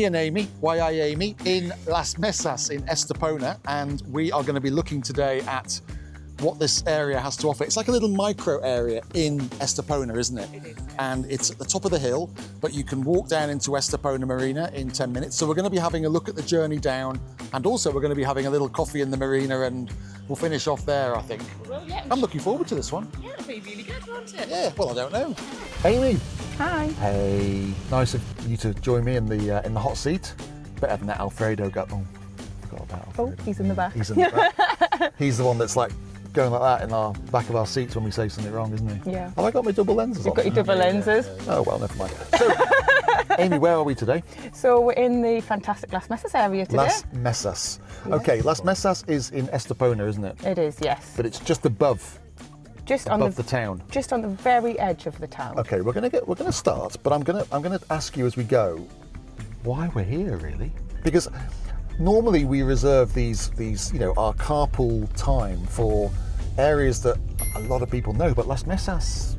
me and Amy, YI Amy, in Las Mesas in Estepona, and we are going to be looking today at what this area has to offer. It's like a little micro area in Estepona, isn't it? It is. And it's at the top of the hill, but you can walk down into Estepona Marina in 10 minutes. So we're going to be having a look at the journey down, and also we're going to be having a little coffee in the marina, and we'll finish off there, I think. Well, yeah. I'm looking forward to this one. Yeah, it'll be really good, won't it? Yeah, well, I don't know. Amy. Hi. Hey. Nice of you to join me in the hot seat. Better than that Alfredo got. Oh, forgot about Alfredo. Oh, he's in the back. He's in the back. He's the one that's like going like that in our back of our seats when we say something wrong, isn't he? Yeah. Have I got my double lenses on? You've got your double lenses. Oh, well, never mind. So, Amy, where are we today? So we're in the fantastic Las Mesas area today. Las Mesas. Yeah. Okay, Las Mesas is in Estepona, isn't it? It is, yes. But it's just above Above the town. Just on the very edge of the town. Okay, we're gonna start, but I'm gonna ask you as we go why we're here, really, because normally we reserve these our carpool time for areas that a lot of people know, but Las Mesas,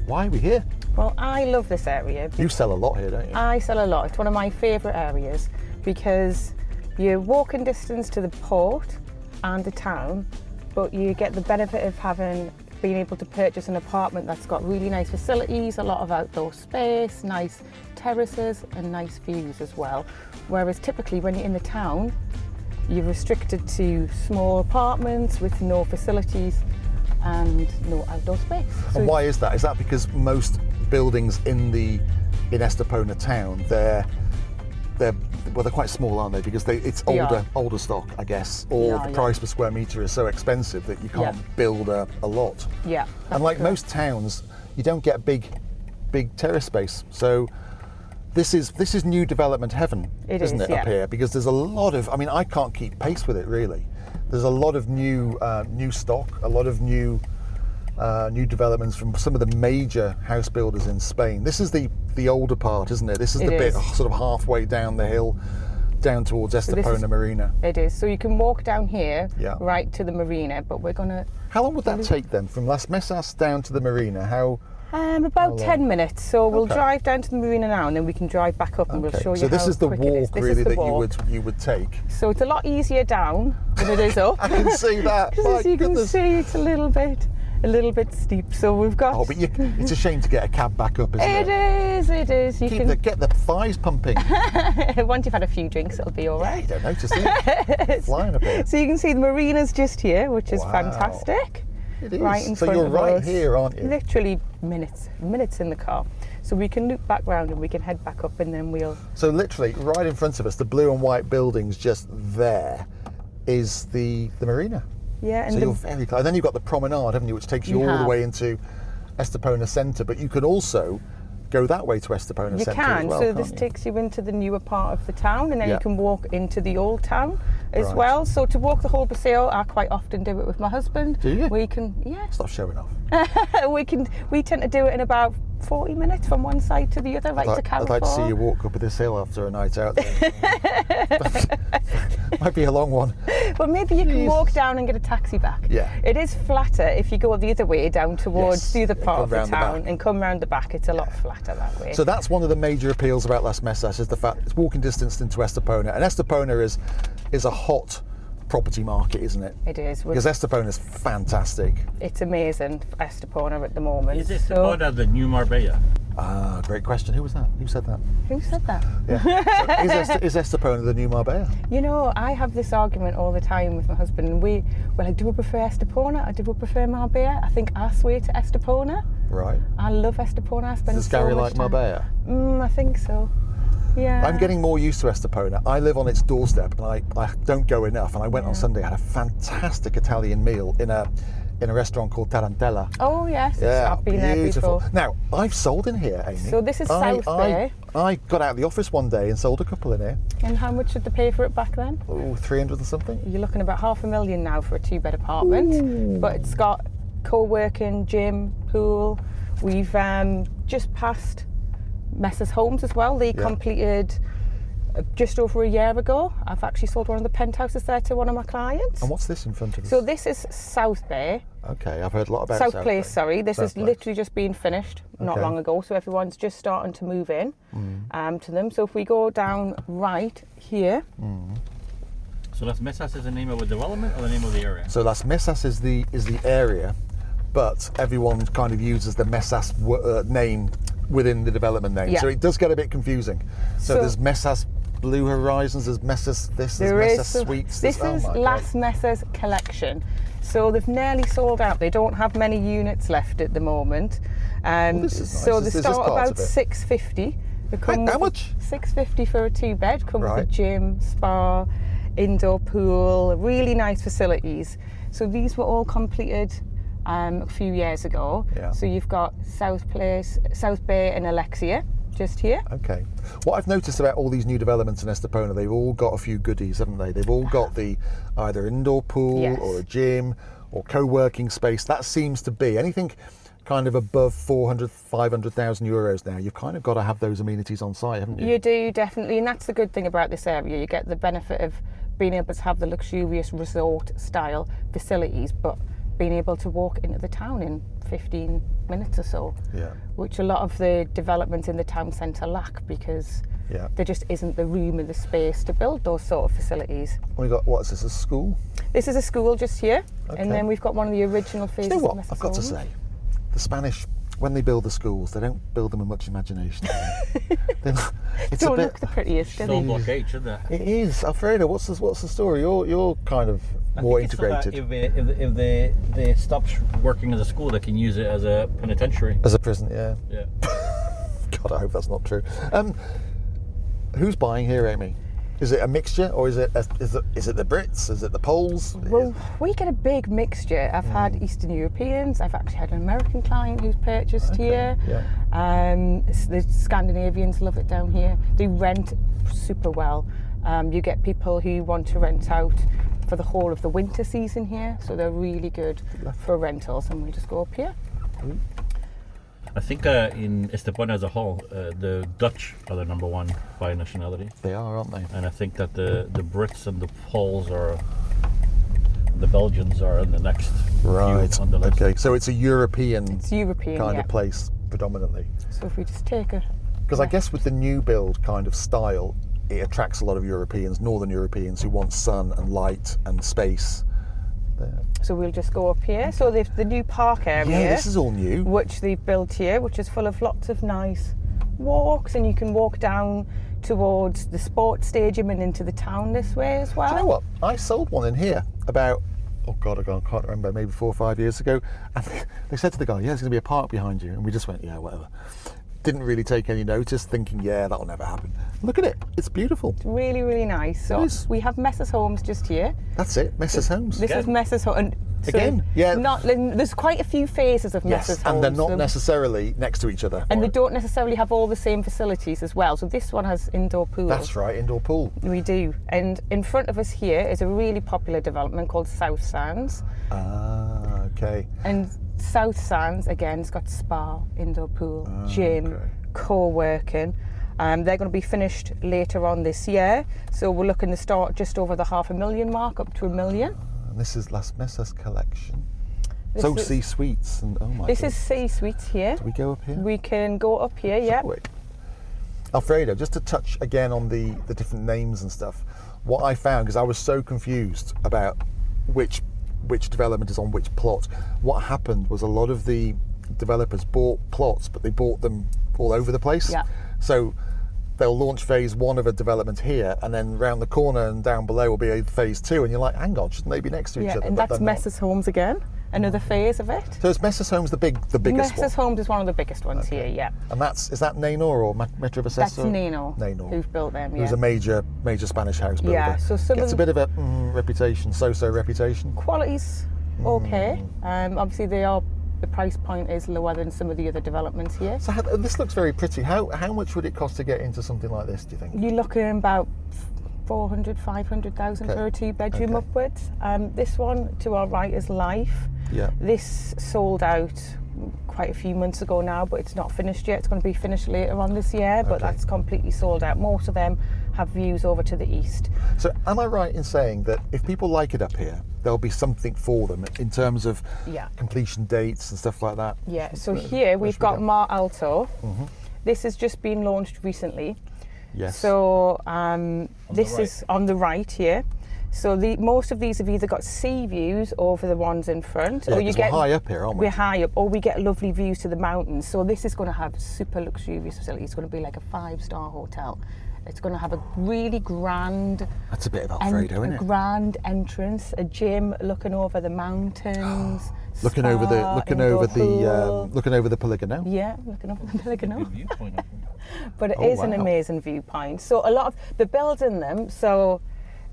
why are we here? Well, I love this area. You sell a lot here, don't you? I sell a lot. It's one of my favourite areas because you're walking distance to the port and the town, but you get the benefit of being able to purchase an apartment that's got really nice facilities, a lot of outdoor space, nice terraces and nice views as well. Whereas typically when you're in the town, you're restricted to small apartments with no facilities and no outdoor space. And why is that? Is that because most buildings in Estepona town, they're quite small, aren't they? Because it's older stock, I guess, or the price per square metre is so expensive that you can't build a lot. Yeah. And like most towns, you don't get big terrace space. So this is new development heaven, isn't it, up here? Because there's a lot of, I can't keep pace with it really. There's a lot of new stock, a lot of new developments from some of the major house builders in Spain. This is the older part, isn't it? This is the bit sort of halfway down the hill, down towards Estepona Marina. It is. So you can walk down here right to the marina, but we're going to... How long would that take then, from Las Mesas down to the marina? About 10 minutes. So we'll drive down to the marina now, and then we can drive back up and we'll show you So this how is the quick walk it is. really that you would take. So it's a lot easier down than it is up. I can see that. As you can see, it's a little bit steep. So we've got... Oh, but it's a shame to get a cab back up, isn't it? It is. You can get the thighs pumping. Once you've had a few drinks, it'll be all right. Yeah, you don't notice it. Flying a bit. So you can see the marina's just here, which is fantastic. It is. Right in front you're of right us. here, aren't you? Literally minutes in the car. So we can loop back round and we can head back up, and then we'll... So literally right in front of us, the blue and white buildings just there is the marina. Yeah, and so you're very close. And then you've got the promenade, haven't you, which takes you all the way into Estepona Centre, but you can also go that way to Estepona Centre as well. So this takes you into the newer part of the town, and then you can walk into the old town as well. So to walk the whole paseo, I quite often do it with my husband. Do you? We can, Stop showing off. we tend to do it in about 40 minutes from one side to the other, right to Carpool. I'd like to see you walk up this hill after a night out there. Might be a long one. But maybe you can walk down and get a taxi back. Yeah. It is flatter if you go the other way down towards the other part of the town and come round the back. It's a lot flatter that way. So that's one of the major appeals about Las Mesas, is the fact it's walking distance into Estepona. And Estepona is a hot property market, isn't it? It is. Because Estepona is fantastic. It's amazing, Estepona at the moment. Is Estepona the new Marbella? Ah, great question. Who was that? Who said that? Who said that? Yeah. So is Estepona the new Marbella? You know, I have this argument all the time with my husband, and we're like, do we prefer Estepona or do we prefer Marbella? I think I sway to Estepona. Right. I love Estepona. I spend Does Gary like Marbella? I think so. Yeah. I'm getting more used to Estepona. I live on its doorstep, and I don't go enough. And I went on Sunday, had a fantastic Italian meal in a restaurant called Tarantella. Oh yes, yeah, I've been there before. Now, I've sold in here, Amy. So this is South Bay. I got out of the office one day and sold a couple in here. And how much did they pay for it back then? Oh, 300 and something. You're looking about $500,000 now for a 2-bed apartment. Ooh. But it's got co-working, gym, pool. We've just passed Mesas Homes as well. They completed just over a year ago. I've actually sold one of the penthouses there to one of my clients. And what's this in front of us? So this is South Bay. Okay, I've heard a lot about South Place, sorry. This is literally just being finished not long ago, so everyone's just starting to move in to them. So if we go down right here. So Las Mesas is the name of the development or the name of the area? So Las Mesas is the area, but everyone kind of uses the Mesas name within the development name. Yeah. So it does get a bit confusing. So there's Mesas Blue Horizons, there's Mesas this, there's Mesas Suites. This is Las Mesas collection. So they've nearly sold out. They don't have many units left at the moment. This is nice. So they start about $650. How much? $650 for a 2-bed. Come with a gym, spa, indoor pool, really nice facilities. So these were all completed a few years ago. Yeah. So you've got South Bay and Alexia just here. Okay. What I've noticed about all these new developments in Estepona, they've all got a few goodies, haven't they? They've all got the either indoor pool or a gym or co-working space. That seems to be anything kind of above 400, 500,000 euros now. You've kind of got to have those amenities on site, haven't you? You do, definitely. And that's the good thing about this area. You get the benefit of being able to have the luxurious resort style facilities, but being able to walk into the town in 15 minutes or so, which a lot of the development in the town centre lack because there just isn't the room and the space to build those sort of facilities. We got, what is this, a school? This is a school just here, and then we've got one of the original phases. You know what, of Mesas I've got to Homes. say, the Spanish, when they build the schools, they don't build them with much imagination. It's don't a bit, look the prettiest, do Still they? block H, isn't it? It is. Alfredo, what's the story? You're kind of more I think it's so that integrated. if they stop working as a school, they can use it as a penitentiary. As a prison, yeah. Yeah. God, I hope that's not true. Who's buying here, Amy? Is it a mixture, or is it the Brits? Is it the Poles? Well, we get a big mixture. I've had Eastern Europeans. I've actually had an American client who's purchased here. Yeah. The Scandinavians love it down here. They rent super well. You get people who want to rent out for the whole of the winter season here, so they're really good for rentals. And we just go up here. I think in Estepona as a whole, the Dutch are the number one by nationality. They are, aren't they? And I think that the Brits and the Poles the Belgians are in the next few on the list. Okay, so it's a European kind of place predominantly. So if we just take a... Because I guess with the new build kind of style, it attracts a lot of Europeans, Northern Europeans, who want sun and light and space. There. So we'll just go up here. So they've the new park area. Yeah, this is all new. Which they've built here, which is full of lots of nice walks, and you can walk down towards the sports stadium and into the town this way as well. Do you know what? I sold one in here about, I can't remember, maybe 4 or 5 years ago. And they said to the guy, there's going to be a park behind you. And we just went, yeah, whatever. Didn't really take any notice, thinking, that'll never happen. Look at it, it's beautiful. It's really, really nice. So we have Mesas Homes just here. That's it, Mesas Homes. This is Mesas Homes. So Again, there's quite a few phases of Mesas Homes. And they're not necessarily next to each other. And they don't necessarily have all the same facilities as well. So this one has indoor pool. That's right, indoor pool. We do. And in front of us here is a really popular development called South Sands. Ah, okay. And South Sands, again, it's got spa, indoor pool, gym, co-working. They're going to be finished later on this year. So we're looking to start just over the $500,000 mark, up to $1 million. And this is Las Mesas collection. C suites and oh my. This is C suites here. Do we go up here? We can go up here, yeah. Alfredo, just to touch again on the different names and stuff. What I found, because I was so confused about which development is on which plot. What happened was a lot of the developers bought plots, but they bought them all over the place. Yeah. So they'll launch phase 1 of a development here, and then round the corner and down below will be a phase 2, and you're like, hang on, shouldn't they be next to each other? And that's Mesas Homes again, another phase of it. So is Mesas Homes the biggest one? Mesas Homes is one of the biggest ones here, yeah. And is that Neinor or Metro Vicesa? That's Neinor, who've built them, yeah. Who's a major Spanish house builder. Yeah, so gets a bit of a reputation, so-so reputation. Quality's okay. Obviously the price point is lower than some of the other developments here. So this looks very pretty. How much would it cost to get into something like this, do you think? You're looking about 400, 500,000 for a 2-bedroom upwards. This one to our right is Life. Yeah. This sold out quite a few months ago now, but it's not finished yet. It's going to be finished later on this year, but that's completely sold out. Most of them have views over to the east. So am I right in saying that if people like it up here, there'll be something for them in terms of completion dates and stuff like that? Yeah, so here we've got Alto. This has just been launched recently. Yes. So this is on the right here. So most of these have either got sea views over the ones in front, or we're high up here, aren't we? We're high up, or we get lovely views to the mountains. So this is going to have super luxurious facility. It's going to be like a 5-star hotel. It's going to have a really grand. That's a bit of Alfredo, isn't it? A grand entrance, a gym looking over the mountains. looking over the Polygono. Yeah, looking over the Polygono. But it is an amazing viewpoint. So a lot of the building them. So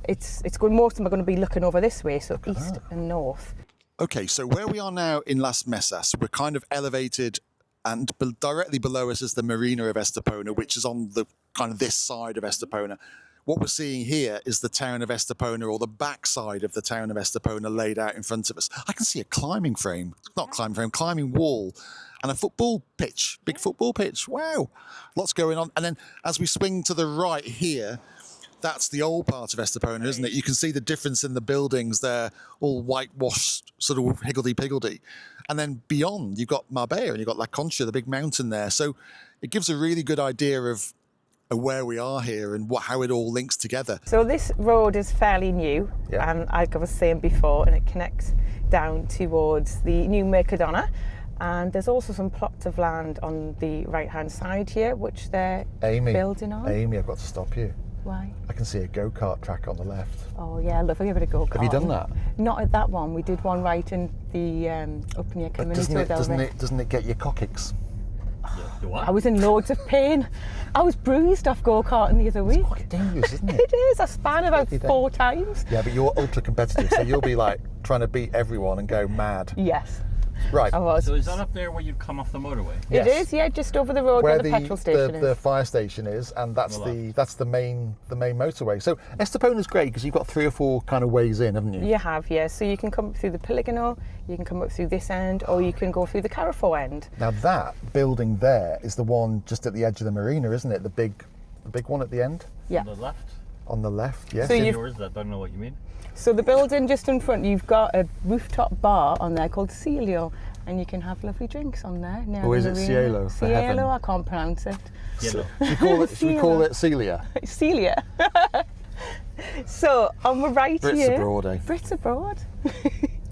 it's going. Most of them are going to be looking over this way, so east and north. Okay, so where we are now in Las Mesas, we're kind of elevated, and directly below us is the Marina of Estepona, which is on the kind of this side of Estepona. What we're seeing here is the town of Estepona, or the backside of the town of Estepona, laid out in front of us. I can see a climbing wall, and a football pitch, big football pitch. Wow, lots going on. And then as we swing to the right here, that's the old part of Estepona, isn't it? You can see the difference in the buildings. They're all whitewashed, sort of higgledy-piggledy. And then beyond, you've got Marbella and you've got La Concha, the big mountain there. So it gives a really good idea of where we are here and how it all links together. So this road is fairly new, and like I was saying before, and it connects down towards the new Mercadona. And there's also some plots of land on the right-hand side here, which they're building on. Amy, I've got to stop you. Why? I can see a go-kart track on the left. Oh yeah, I love a bit of go-kart. Have you done that? Not at that one. We did one right in the up near Community. Doesn't it get your coccyx? I was in loads of pain. I was bruised off go-karting the other week. It's quite dangerous, isn't it? It is. I span about 4 times. Yeah, but you're ultra competitive, so you'll be like trying to beat everyone and go mad. Yes. Right. I was. So is that up there where you come off the motorway? It is, yeah, just over the road where the petrol station is. The fire station is, and that's the main motorway. So Estepona's great because you've got 3 or 4 kind of ways in, haven't you? You have, yeah. So you can come up through the Polygono, you can come up through this end, or you can go through the Carrefour end. Now that building there is the one just at the edge of the marina, isn't it? The big one at the end. Yeah. On the left. On the left, yes. So yours, I don't know what you mean. So the building just in front, you've got a rooftop bar on there called Cielo, and you can have lovely drinks on there. Or is it Cielo? Cielo, I can't pronounce it. Cielo. Should we call it Celia? Celia. So on my right Brits here, abroad, eh? Brits abroad.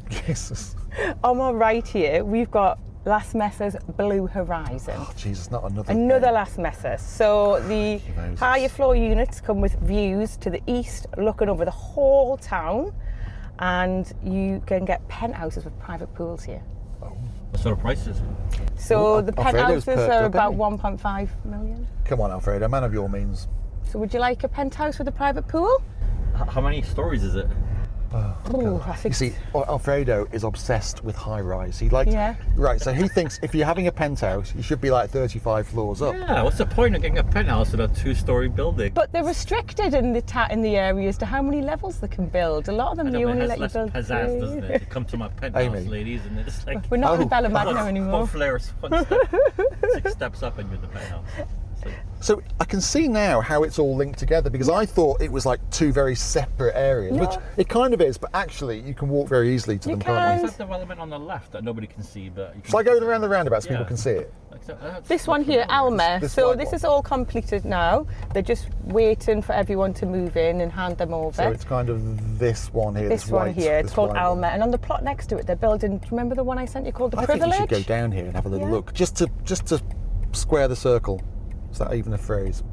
Jesus. On my right here, we've got Las Mesas Blue Horizon. Oh, Jesus, not another Another Las Mesas. So the higher floor units come with views to the east, looking over the whole town, and you can get penthouses with private pools here. What sort of prices? So the penthouses are about 1.5 million. Come on, Alfredo, man of your means. So would you like a penthouse with a private pool? How many stories is it? Oh, I think. You see, Alfredo is obsessed with high rise. He likes, right, so he thinks if you're having a penthouse, you should be like 35 floors up. Yeah, what's the point of getting a penthouse in a 2-story building? But they're restricted in the area as to how many levels they can build. A lot of them only let you build 3. Pizzazz, doesn't it? To come to my penthouse, Amy. ladies, and it's like we're not in Bella Magna anymore. 1 floor, 1 step, 6 steps up, and you're in the penthouse. So I can see now how it's all linked together, because I thought it was like 2 very separate areas, which it kind of is, but actually you can walk very easily to them, can't you? There's that development on the left that nobody can see, but you can. It's like going around the roundabout so people can see it. This one here, Alma. This is all completed now. They're just waiting for everyone to move in and hand them over. So it's kind of this one here. This one here. It's called Alma, and on the plot next to it, they're building. Do you remember the one I sent you called the Privilege? I think you should go down here and have a little look, just to square the circle. Is that even a phrase?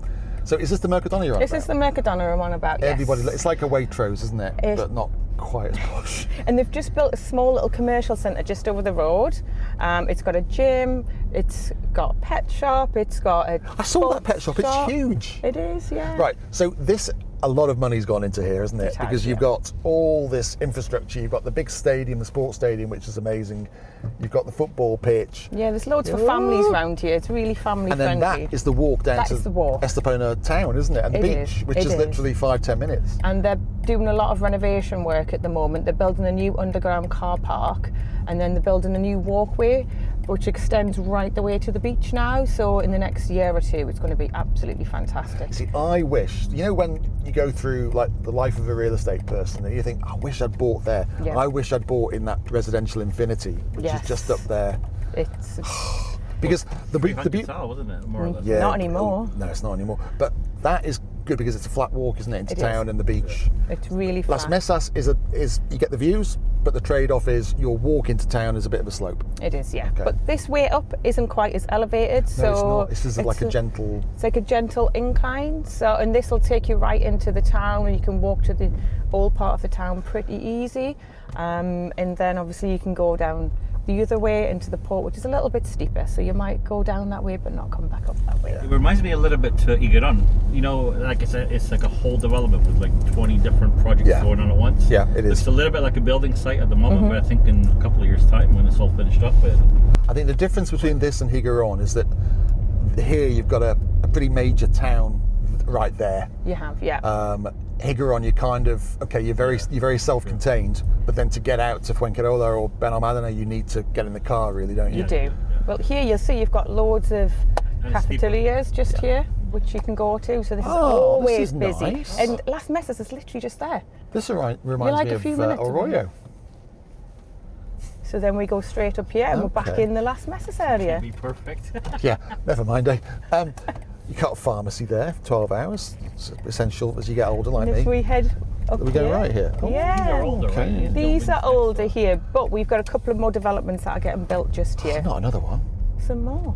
So is this the Mercadona you're on about? This is the Mercadona I'm on about, yes. Everybody, it's like a Waitrose, isn't it? But not quite as posh. And they've just built a small little commercial centre just over the road. It's got a gym, it's got a pet shop, it's got a I saw that pet shop, it's huge. It is, yeah. Right, so a lot of money's gone into here, isn't it? Because you've got all this infrastructure. You've got the big stadium, the sports stadium, which is amazing. You've got the football pitch. Yeah, there's loads for families around here. It's really family friendly. And then that is the walk down to Estepona town, isn't it? And the beach, which is literally 5-10 minutes. And they're doing a lot of renovation work at the moment. They're building a new underground car park, and then they're building a new walkway which extends right the way to the beach now. So in the next year or two, it's going to be absolutely fantastic. See, I wish, you know, when you go through like the life of a real estate person and you think, I wish I'd bought there. Yeah. I wish I'd bought in that residential infinity, which Yes. is just up there. It's Because the $300 beauty, wasn't it? More or less. yeah, Not anymore. No, it's not anymore. But that is good because it's a flat walk, isn't it, into It town is. and the beach. it's really flat. Las Mesas is you get the views, but the trade-off is your walk into town is a bit of a slope. It is, yeah. Okay. But this way up isn't quite as elevated. No, so it's not. This is like it's a gentle. It's like a gentle incline. So, and this will take you right into the town, and you can walk to the old part of the town pretty easy. And then obviously you can go down the other way into the port, which is a little bit steeper. So you might go down that way, but not come back up that way. It reminds me a little bit to Higueron. You know, like it's like a whole development with like 20 different projects Yeah. going on at once. Yeah, it is. It's a little bit like a building site at the moment, but I think in a couple of years' time, when it's all finished up, I think the difference between this and Higueron is that here you've got a pretty major town right there. You have, yeah. Higueron, you're kind of you're very self-contained, but then to get out to Fuengirola or Benalmádena, you need to get in the car, really, don't you? You do. Well, here you'll see you've got loads of And it's steeper. cafeterias just here, which you can go to. So this is Oh, always this is busy. nice. And Las Mesas is literally just there. This reminds like me a few of minutes Arroyo. So then we go straight up here and we're back Okay. in the Las Mesas area. it'd be perfect. Yeah, never mind. You got a pharmacy there, 12 hours. It's essential as you get older, like And if me. we head up Are we going here, right here? Oh, yeah. These are older, Okay. right? These are older here, but we've got a couple of more developments that are getting built just here. Not another one. Some more.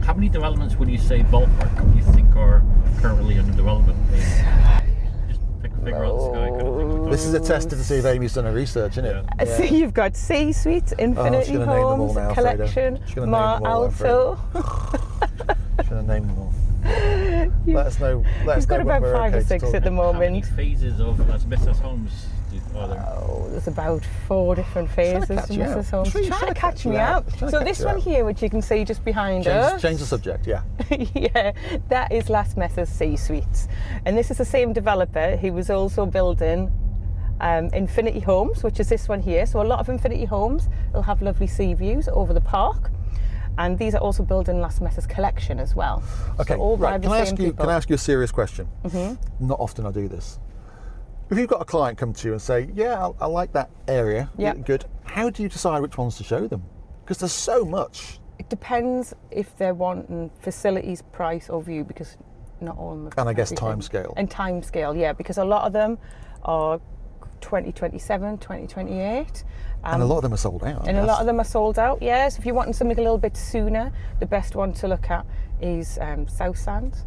How many developments would you say ballpark you think are currently under development? Just figure out the sky kind of thing. This is a test to see if Amy's done her research, isn't it? Yeah. So you've got C Suites, Infinity gonna name them all Homes, now, Alfredo. Collection, She's gonna name them all, Alto. Should have named them all. Let us know. You've got about 5 or 6 at the How many moment. phases of Las Mesas Homes are there? Oh, there's about 4 different phases catch to you out. Mrs. Homes. Trying Trying to to catch catch me you out. out. Trying to So catch this you one out. here, which you can see just behind us. Change the subject, yeah. Yeah, that is Las Mesas C Suites. And this is the same developer who was also building Infinity Homes, which is this one here. So a lot of Infinity Homes will have lovely sea views over the park. And these are also building Las Mesas Collection as well. Okay, so all by right. the Can I same ask you? people. Can I ask you a serious question? Mm-hmm. Not often I do this. If you've got a client come to you and say, "Yeah, I like that area. Yeah. Good." How do you decide which ones to show them? Because there's so much. It depends if they're wanting facilities, price or view, because not all of them have And I guess everything. timescale. And timescale, yeah, because a lot of them are 2027, 2028. And a lot of them are sold out. And a lot of them are sold out, yes. If you're wanting something a little bit sooner, the best one to look at is South Sands.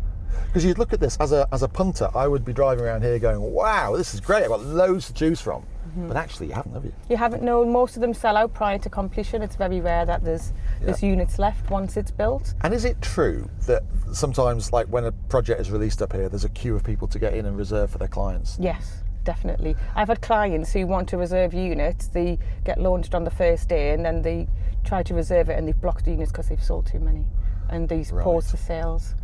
Because you'd look at this as a punter, I would be driving around here going, "Wow, this is great! I've got loads to choose from." But actually, you haven't, have you? You haven't known, most of them sell out prior to completion. It's very rare that there's units left once it's built. And is it true that sometimes, like when a project is released up here, there's a queue of people to get in and reserve for their clients? Yes, definitely. I've had clients who want to reserve units, they get launched on the first day and then they try to reserve it and they've blocked the units because they've sold too many. And these pause the sales.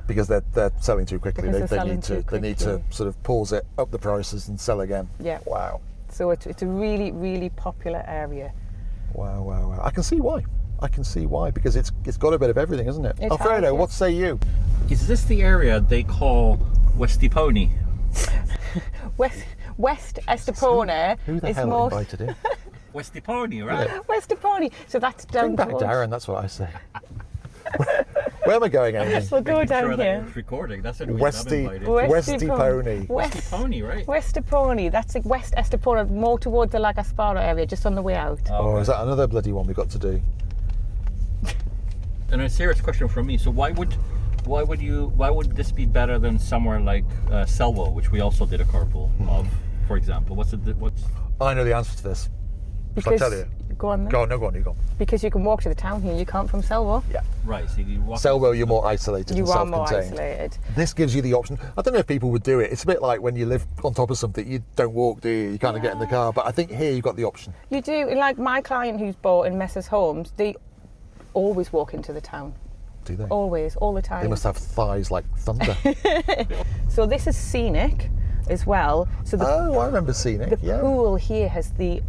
Because they're selling too quickly. Because They they're need selling to too they need to quickly. sort of pause it, up the prices, and sell again. Yeah. Wow. So it's a really, really popular area. Wow. I can see why. Because it's got a bit of everything, isn't it? It has, Alfredo, yeah. what say you? Is this the area they call Estepona? West Estepona Who the is hell most invited him? Estepona, right? West Estepona. So that's Bring down back towards- Darren, that's what I say. Where am I going, Amy? We'll go Making down sure that here. it's recording. That's the reason I'm Westy invited. Westy Pony. Estepona, right? West Estepona. That's like West Estepona, more towards the Lagasparo area, just on the way out. Oh, is that another bloody one we've got to do? And a serious question from me. So why would this be better than somewhere like Selwo, which we also did a carpool of, for example? What's I know the answer to this. Shall I tell you? Go on then. Go on, you go. Because you can walk to the town here, you can't from Selwo. Yeah. right? So you walk Selwo, you're more isolated You and are more self-contained. isolated. This gives you the option. I don't know if people would do it. It's a bit like when you live on top of something, you don't walk, do you? You kind of get in the car. But I think here you've got the option. You do. And like my client who's bought in Mesas Homes, they always walk into the town. Do they? Always, all the time. They must have thighs like thunder. So this is Scenic as well. So Oh, I remember Scenic. the Yeah. pool here has the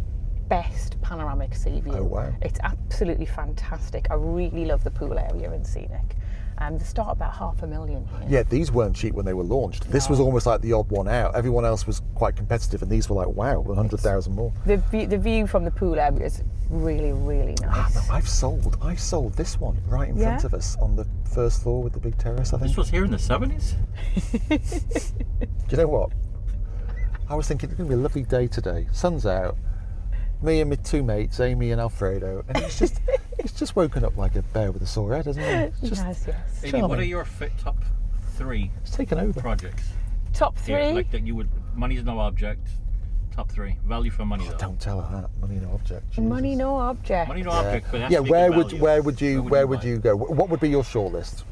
best panoramic sea view. Oh, wow. It's absolutely fantastic. I really love the pool area in Scenic. They start about $500,000 here. Yeah, these weren't cheap when they were launched. This was almost like the odd one out. Everyone else was quite competitive, and these were like, wow, 100,000 more. The view from the pool area is really, really nice. No, I've sold this one right in front of us on the first floor with the big terrace, I think. This was here in the 70s? Do you know what? I was thinking it's going to be a lovely day today. Sun's out. Me and my two mates, Amy and Alfredo, and it's just woken up like a bear with a sore head, hasn't it? It's just Yes. Amy, what are your top 3 It's taken over. projects? Top 3? Here, like that you would, money's no object. Top 3. Value for money though. Don't tell her that. Money no object. Jesus. Money no object. Money no object, but it has Yeah, to be where good would value. where would buy? you go? What would be your shortlist?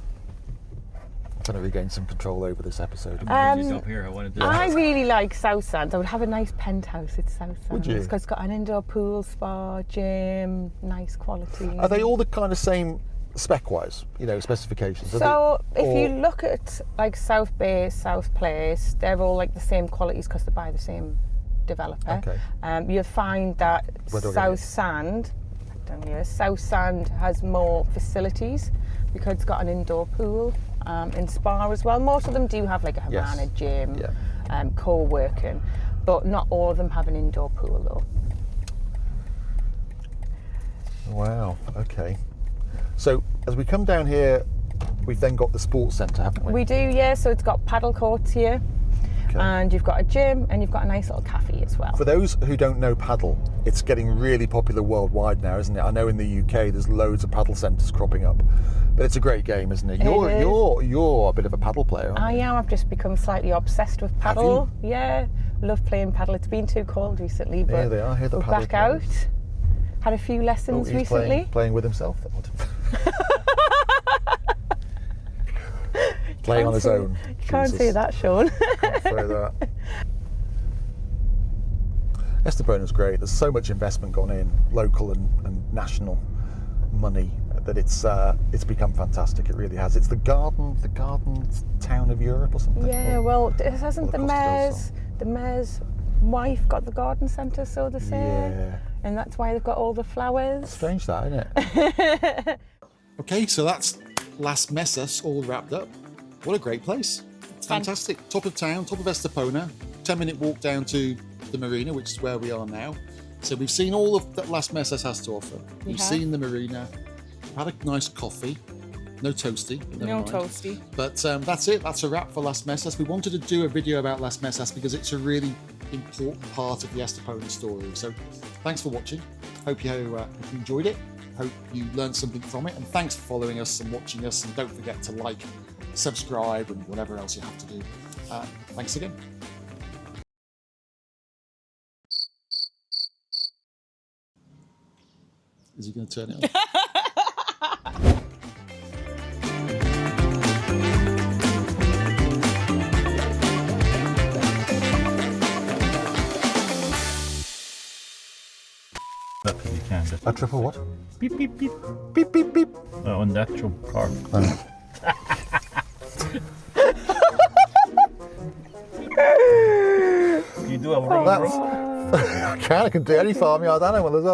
I'm trying to regain some control over this episode. Up here. I want to do I really like South Sand. I would have a nice penthouse at South Sand. Would you? Because it's got an indoor pool, spa, gym, nice quality. Are they all the kind of same spec-wise, specifications? Are So they, if you look at like South Bay, South Place, they're all like the same qualities because they're by the same developer. Okay. You'll find that Where do I get South it? Sand, South Sand has more facilities because it's got an indoor pool and spa as well. Most of them do have like a Havana gym, co-working, but not all of them have an indoor pool though. Wow. Okay. So as we come down here, we've then got the sports centre, haven't we? We do, yeah. So it's got paddle courts here. Okay. And you've got a gym and you've got a nice little cafe as well. For those who don't know paddle, it's getting really popular worldwide now, isn't it? I know in the UK there's loads of paddle centres cropping up, but it's a great game, isn't it? You're a bit of a paddle player, aren't I you? am. I've just become slightly obsessed with paddle. Yeah, love playing paddle. It's been too cold recently, but There they are. Here the we're paddle back out. players. Had a few lessons He's recently. playing with himself. Playing on his own. You can't Jesus. say that, Sean. Can't say that. Estepona's great. There's so much investment gone in, local and national money, that it's become fantastic. It really has. It's the garden town of Europe or something. Yeah, well, hasn't the Costa del mayor's wife got the garden centre, so they say? Yeah. And that's why they've got all the flowers. Strange that, isn't it? Okay, so that's Las Mesas all wrapped up. What a great place. It's fantastic. Top of town, top of Estepona. 10-minute walk down to the marina, which is where we are now. So we've seen all of that Las Mesas has to offer. We've seen the marina, had a nice coffee. No toasty. No toasty. But that's it. That's a wrap for Las Mesas. We wanted to do a video about Las Mesas because it's a really important part of the Estepona story. So thanks for watching. Hope you enjoyed it. Hope you learned something from it. And thanks for following us and watching us. And don't forget to like, subscribe, and whatever else you have to do. Thanks again. Is he going to turn it on? You can. A triple what? Beep, beep, beep. Beep, beep, beep. On the actual car. You do a room. I can do any farmyard animal as well.